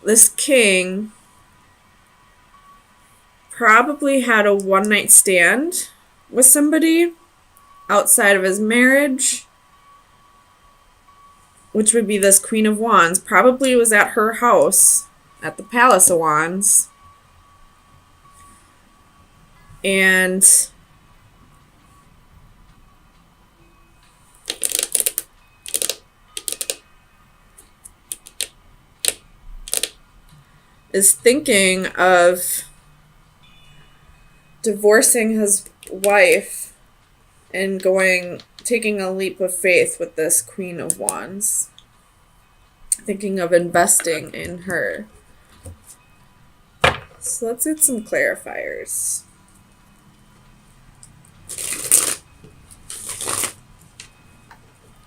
this king probably had a one-night stand with somebody outside of his marriage, which would be this Queen of Wands. Probably was at her house at the Palace of Wands. And is thinking of divorcing his wife and taking a leap of faith with this Queen of Wands. Thinking of investing in her. So let's get some clarifiers.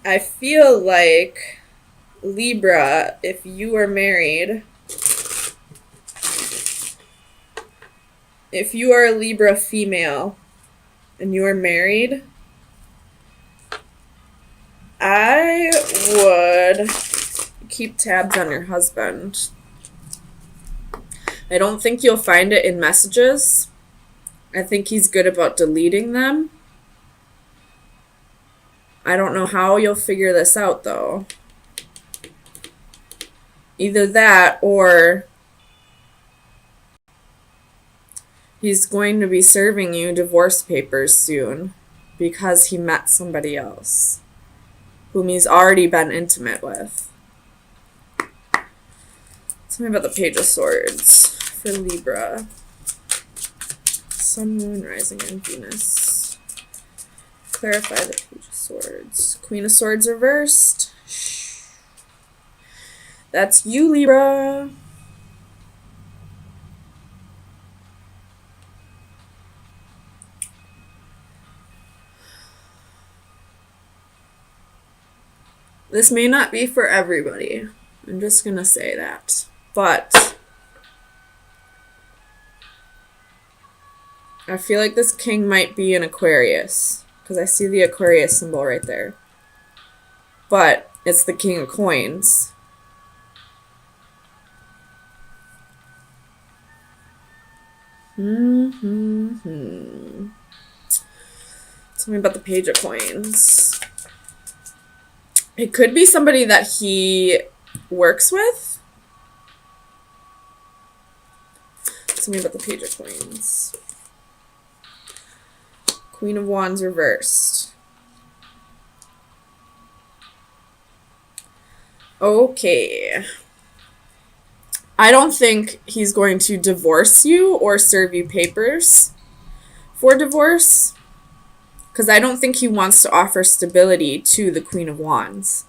I feel like, Libra, if you are married, if you are a Libra female and you are married, I would keep tabs on your husband. I don't think you'll find it in messages. I think he's good about deleting them. I don't know how you'll figure this out, though. Either that or he's going to be serving you divorce papers soon because he met somebody else whom he's already been intimate with. Tell me about the Page of Swords for Libra. Sun, Moon, Rising, and Venus. Clarify the Page of Swords. Queen of Swords reversed. That's you, Libra. This may not be for everybody. I'm just going to say that. But I feel like this king might be an Aquarius, because I see the Aquarius symbol right there. But it's the King of Coins. Tell me about the Page of Coins. It could be somebody that he works with. Tell me about the Page of Coins. Queen of Wands reversed. Okay. I don't think he's going to divorce you or serve you papers for divorce, because I don't think he wants to offer stability to the Queen of Wands.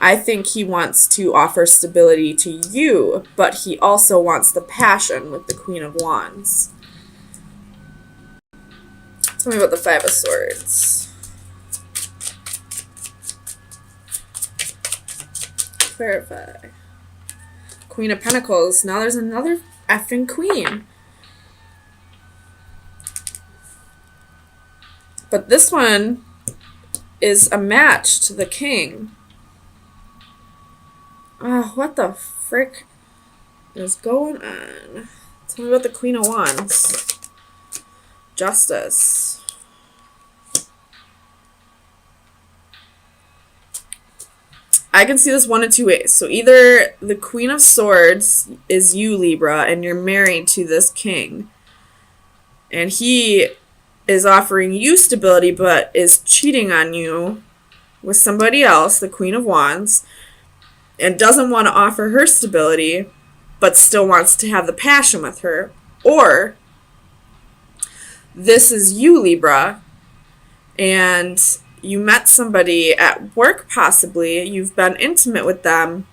I think he wants to offer stability to you, but he also wants the passion with the Queen of Wands. Tell me about the Five of Swords. Clarify. Queen of Pentacles. Now there's another effing queen. But this one is a match to the king. What the frick is going on? Tell me about the Queen of Wands. Justice. I can see this one of two ways. So either the Queen of Swords is you, Libra, and you're married to this king, and he is offering you stability but is cheating on you with somebody else, the Queen of Wands, and doesn't want to offer her stability but still wants to have the passion with her. Or this is you, Libra, and you met somebody at work possibly, you've been intimate with them,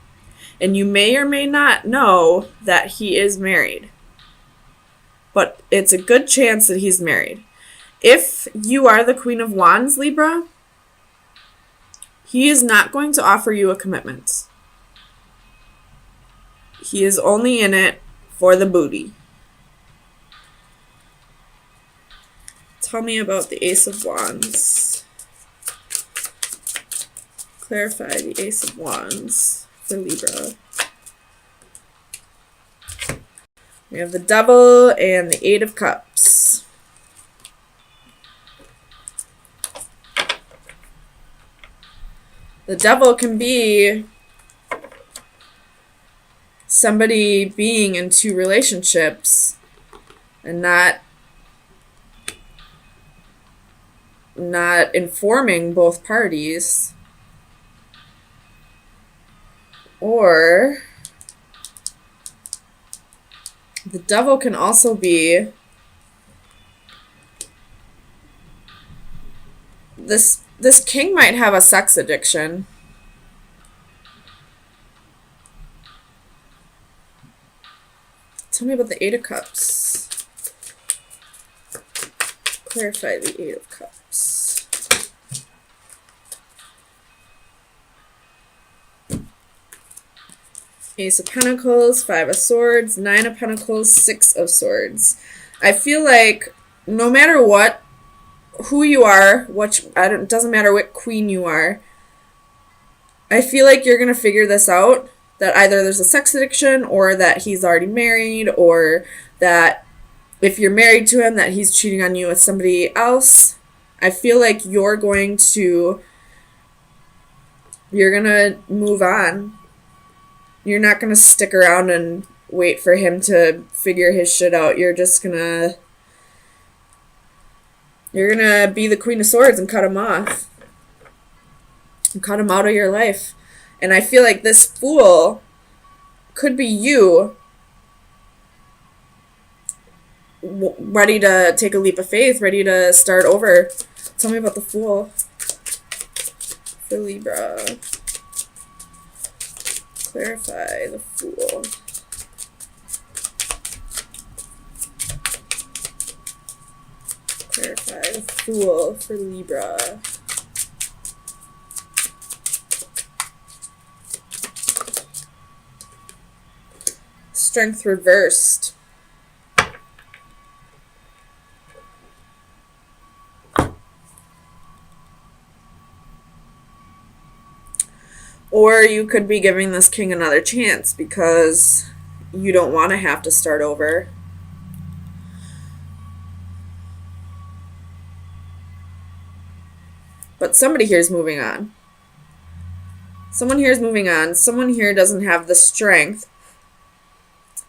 and you may or may not know that he is married. But it's a good chance that he's married. If you are the Queen of Wands, Libra, he is not going to offer you a commitment. He is only in it for the booty. Tell me about the Ace of Wands. Clarify the Ace of Wands for Libra. We have the Devil and the Eight of Cups. The Devil can be somebody being in two relationships and not informing both parties. Or the Devil can also be this king might have a sex addiction. Tell me about the Eight of Cups. Clarify the Eight of Cups. Ace of Pentacles, Five of Swords, Nine of Pentacles, Six of Swords. I feel like no matter what, who you are, it doesn't matter what queen you are, I feel like you're going to figure this out. That either there's a sex addiction, or that he's already married, or that if you're married to him, that he's cheating on you with somebody else. I feel like you're going to move on. You're not going to stick around and wait for him to figure his shit out. You're going to be the Queen of Swords and cut him off. And cut him out of your life. And I feel like this Fool could be you ready to take a leap of faith, ready to start over. Tell me about the Fool for Libra. Clarify the Fool. Clarify the Fool for Libra. Strength reversed. Or you could be giving this king another chance because you don't want to have to start over. But somebody here is moving on. Someone here is moving on. Someone here doesn't have the strength.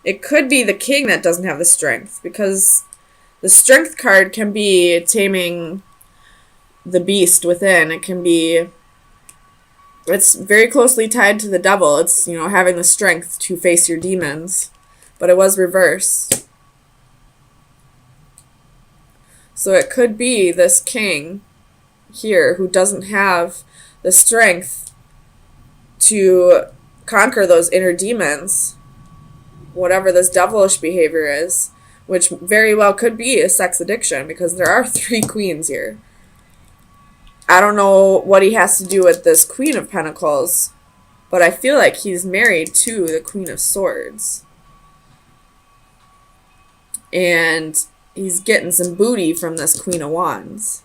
It could be the king that doesn't have the strength, because the strength card can be taming the beast within. It's very closely tied to the Devil. It's, having the strength to face your demons. But it was reversed. So it could be this king here who doesn't have the strength to conquer those inner demons, whatever this devilish behavior is, which very well could be a sex addiction, because there are 3 queens here. I don't know what he has to do with this Queen of Pentacles, but I feel like he's married to the Queen of Swords. And he's getting some booty from this Queen of Wands.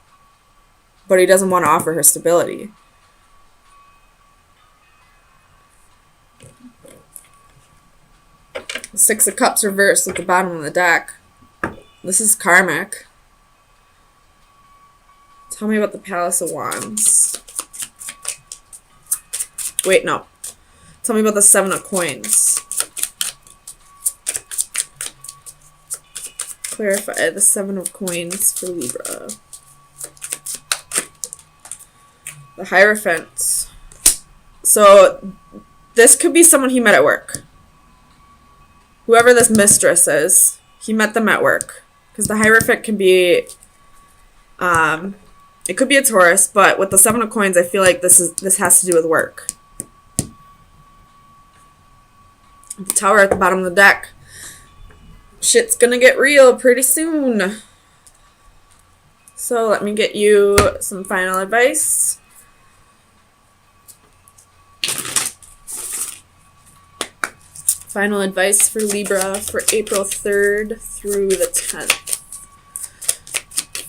But he doesn't want to offer her stability. The Six of Cups reversed at the bottom of the deck. This is karmic. Tell me about the Palace of Wands. Wait, no. Tell me about the Seven of Coins. Clarify the Seven of Coins for Libra. The Hierophant. So, this could be someone he met at work. Whoever this mistress is, he met them at work. Because the Hierophant can be, it could be a Taurus, but with the Seven of Coins, I feel like this has to do with work. The Tower at the bottom of the deck. Shit's gonna get real pretty soon. So let me get you some final advice. Final advice for Libra for April 3rd through the 10th.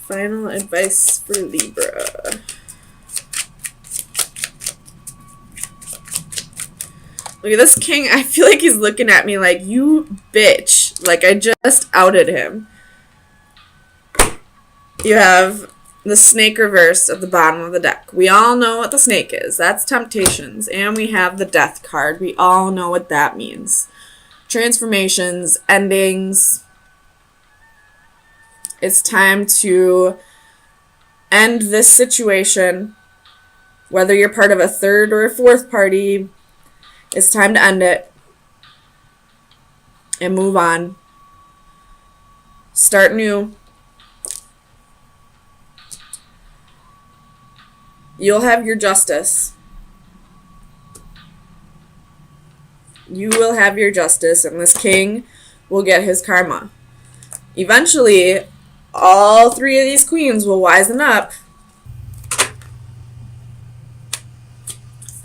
Final advice for Libra. Look at this king. I feel like he's looking at me like, you bitch. Like, I just outed him. You have the snake reversed at the bottom of the deck. We all know what the snake is. That's temptations. And we have the death card. We all know what that means. Transformations, endings. It's time to end this situation. Whether you're part of a third or a fourth party, it's time to end it and move on. Start new. You'll have your justice. You will have your justice, and this king will get his karma. Eventually, all three of these queens will wisen up.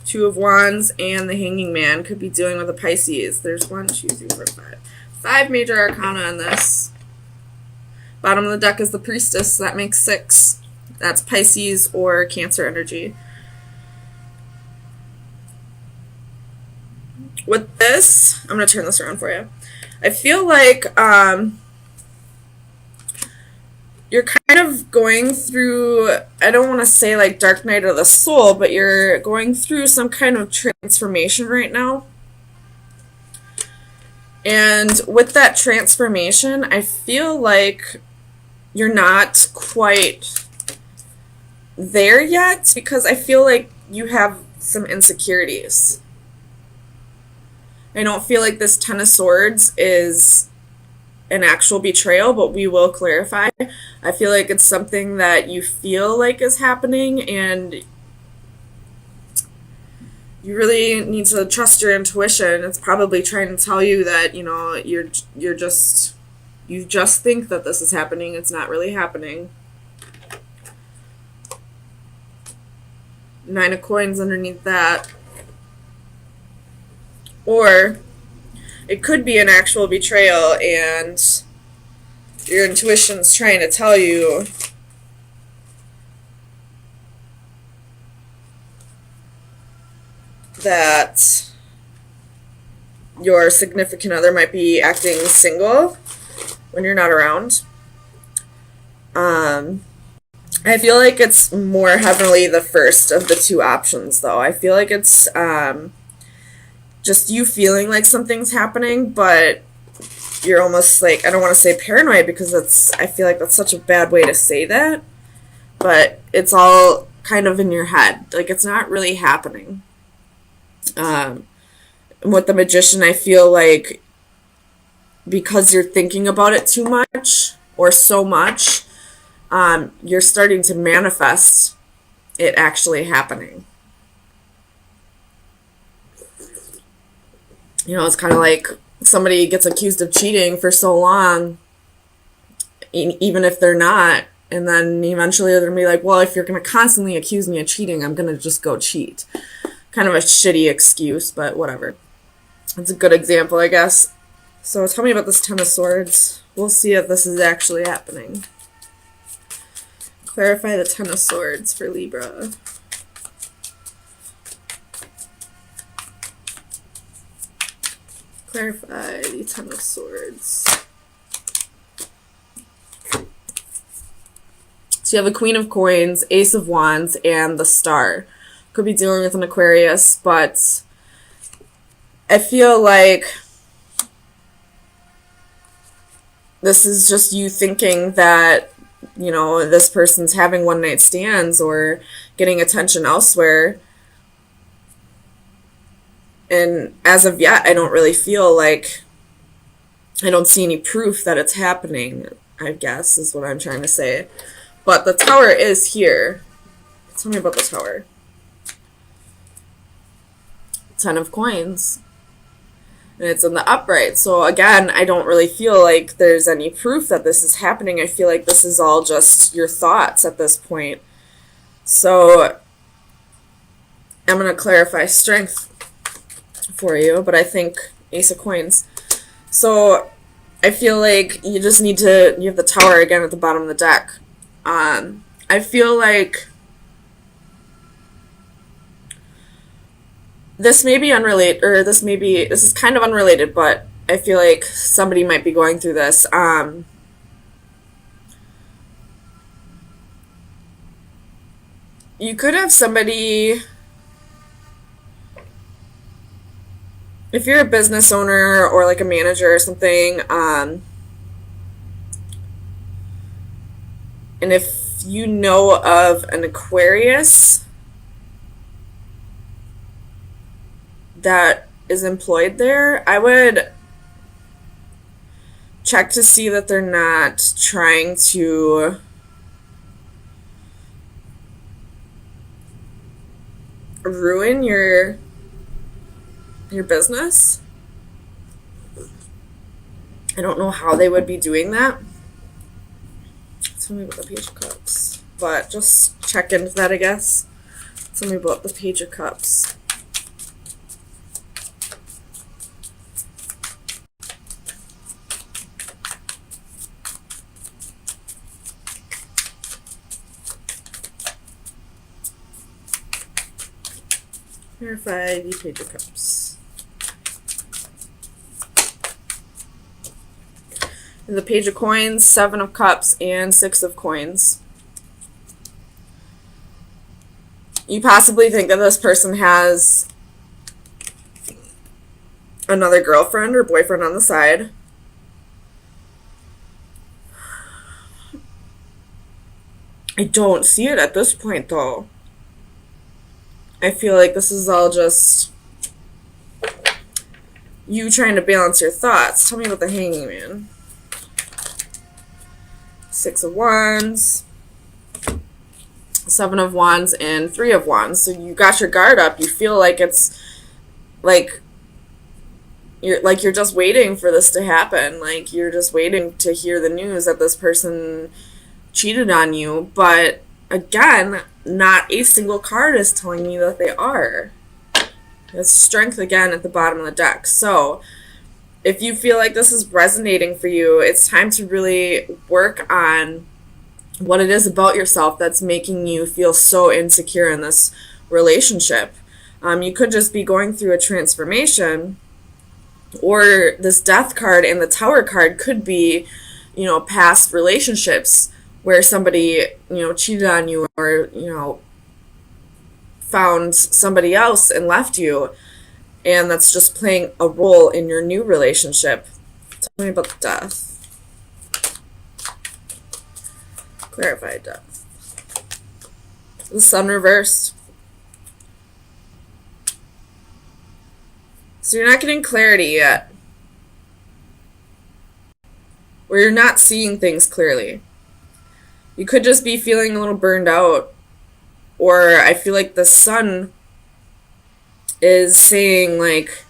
Two of Wands and the Hanging Man could be dealing with a Pisces. There's 1, 2, 3, 4, 5. 5 major arcana on this. Bottom of the deck is the Priestess, so that makes 6. That's Pisces or Cancer energy. With this, I'm going to turn this around for you. I feel like you're kind of going through, I don't want to say like dark night of the soul, but you're going through some kind of transformation right now. And with that transformation, I feel like you're not quite there yet, because I feel like you have some insecurities. I don't feel like this Ten of Swords is an actual betrayal, but we will clarify. I feel like it's something that you feel like is happening, and you really need to trust your intuition. It's probably trying to tell you that, you know, you just think that this is happening. It's not really happening. 9 of Coins underneath that. Or it could be an actual betrayal, and your intuition's trying to tell you that your significant other might be acting single when you're not around. I feel like it's more heavily the first of the two options, though. I feel like it's just you feeling like something's happening, but you're almost like, I don't want to say paranoid, because I feel like that's such a bad way to say that, but it's all kind of in your head. Like, it's not really happening. With the Magician, I feel like because you're thinking about it too much or so much, you're starting to manifest it actually happening. You know, it's kind of like somebody gets accused of cheating for so long, even if they're not, and then eventually they're going to be like, well, if you're going to constantly accuse me of cheating, I'm going to just go cheat. Kind of a shitty excuse, but whatever. It's a good example, I guess. So tell me about this Ten of Swords. We'll see if this is actually happening. Clarify the Ten of Swords for Libra. Clarify the Ten of Swords. So you have the Queen of Coins, Ace of Wands, and the Star. Could be dealing with an Aquarius, but I feel like this is just you thinking that, you know, this person's having one-night stands or getting attention elsewhere. And as of yet, I don't really feel like, I don't see any proof that it's happening, I guess, is what I'm trying to say. But the Tower is here. Tell me about the Tower. 10 of Coins. And it's in the upright. So again, I don't really feel like there's any proof that this is happening. I feel like this is all just your thoughts at this point. So I'm going to clarify Strength for you, but I think Ace of Coins. So I feel like you just need to, you have the Tower again at the bottom of the deck. I feel like this may be unrelated, or this is kind of unrelated, but I feel like somebody might be going through this. You could have somebody, if you're a business owner or like a manager or something, and if you know of an Aquarius that is employed there, I would check to see that they're not trying to ruin your business. I don't know how they would be doing that. Tell me about the Page of Cups. But just check into that, I guess. Tell me about the Page of Cups. Verify the Page of Cups. The Page of Coins, 7 of Cups, and 6 of Coins. You possibly think that this person has another girlfriend or boyfriend on the side. I don't see it at this point, though. I feel like this is all just you trying to balance your thoughts. Tell me about the Hanging Man. 6 of Wands, 7 of Wands, and 3 of Wands. So you got your guard up. You feel like it's like you're just waiting for this to happen. Like you're just waiting to hear the news that this person cheated on you. But again, not a single card is telling me that they are. There's Strength again at the bottom of the deck. So if you feel like this is resonating for you, it's time to really work on what it is about yourself that's making you feel so insecure in this relationship. You could just be going through a transformation, or this Death card and the Tower card could be, past relationships where somebody, cheated on you or, found somebody else and left you. And that's just playing a role in your new relationship. Tell me about the Death. Clarify Death. The Sun reversed. So you're not getting clarity yet. Or you're not seeing things clearly. You could just be feeling a little burned out. Or I feel like the Sun is saying, like,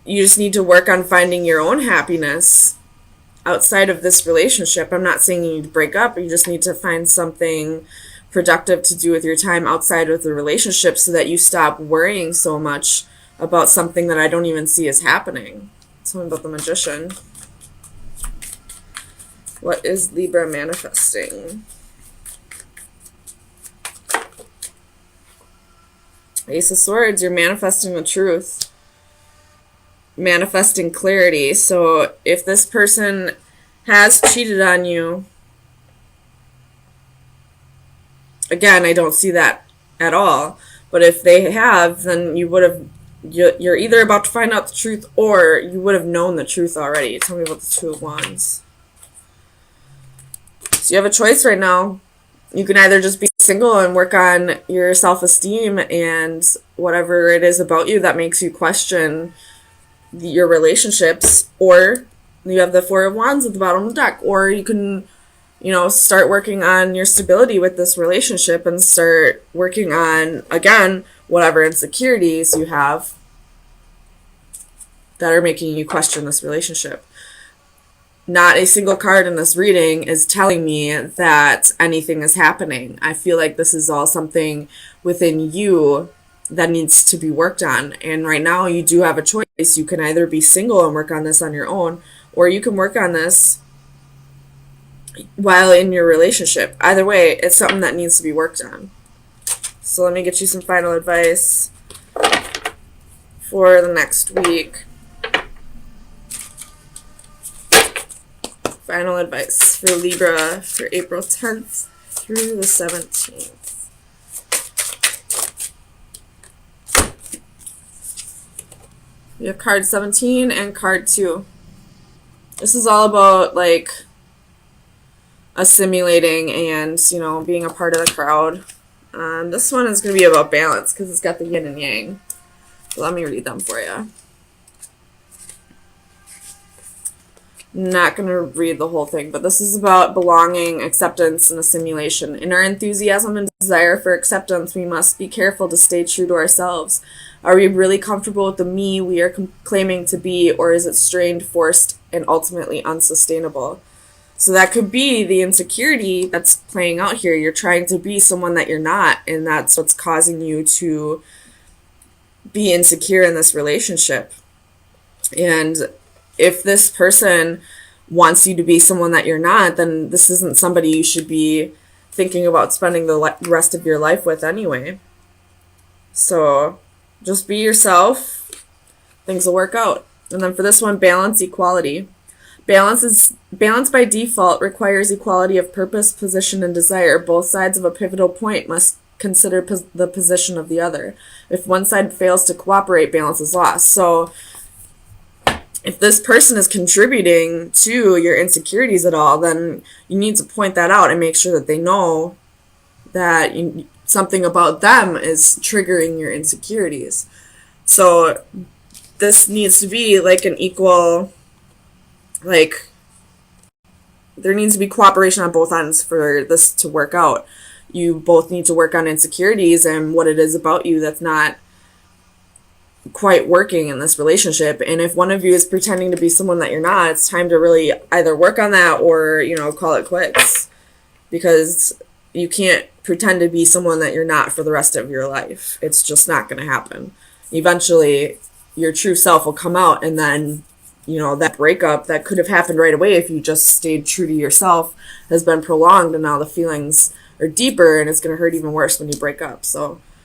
you just need to work on finding your own happiness outside of this relationship. I'm not saying you need to break up. You just need to find something productive to do with your time outside of the relationship so that you stop worrying so much about something that I don't even see as happening. Tell me about the Magician. What is Libra manifesting? Ace of Swords, you're manifesting the truth. Manifesting clarity. So if this person has cheated on you, again, I don't see that at all. But if they have, then you're either about to find out the truth or you would have known the truth already. Tell me about the Two of Wands. So you have a choice right now. You can either just be single and work on your self-esteem and whatever it is about you that makes you question your relationships, or you have the Four of Wands at the bottom of the deck, or you can, start working on your stability with this relationship and start working on, again, whatever insecurities you have that are making you question this relationship. Not a single card in this reading is telling me that anything is happening. I feel like this is all something within you that needs to be worked on. And right now you do have a choice. You can either be single and work on this on your own, or you can work on this while in your relationship. Either way, it's something that needs to be worked on. So let me get you some final advice for the next week. Final advice for Libra for April 10th through the 17th. We have card 17 and card 2. This is all about, like, assimilating and, being a part of the crowd. This one is going to be about balance because it's got the yin and yang. So let me read them for you. Not going to read the whole thing, but this is about belonging, acceptance, and assimilation. In our enthusiasm and desire for acceptance, we must be careful to stay true to ourselves. Are we really comfortable with the me we are claiming to be, or is it strained, forced, and ultimately unsustainable? So that could be the insecurity that's playing out here. You're trying to be someone that you're not, and that's what's causing you to be insecure in this relationship. And if this person wants you to be someone that you're not, then this isn't somebody you should be thinking about spending the rest of your life with anyway. So just be yourself. Things will work out. And then for this one, balance, equality. Balance by default requires equality of purpose, position, and desire. Both sides of a pivotal point must consider the position of the other. If one side fails to cooperate, balance is lost. So if this person is contributing to your insecurities at all, then you need to point that out and make sure that they know that something about them is triggering your insecurities. So this needs to be like an equal, like, there needs to be cooperation on both ends for this to work out. You both need to work on insecurities and what it is about you that's not quite working in this relationship. And if one of you is pretending to be someone that you're not, it's time to really either work on that or, call it quits. Because you can't pretend to be someone that you're not for the rest of your life. It's just not going to happen. Eventually, your true self will come out, and then, that breakup that could have happened right away if you just stayed true to yourself has been prolonged, and now the feelings are deeper, and it's going to hurt even worse when you break up. So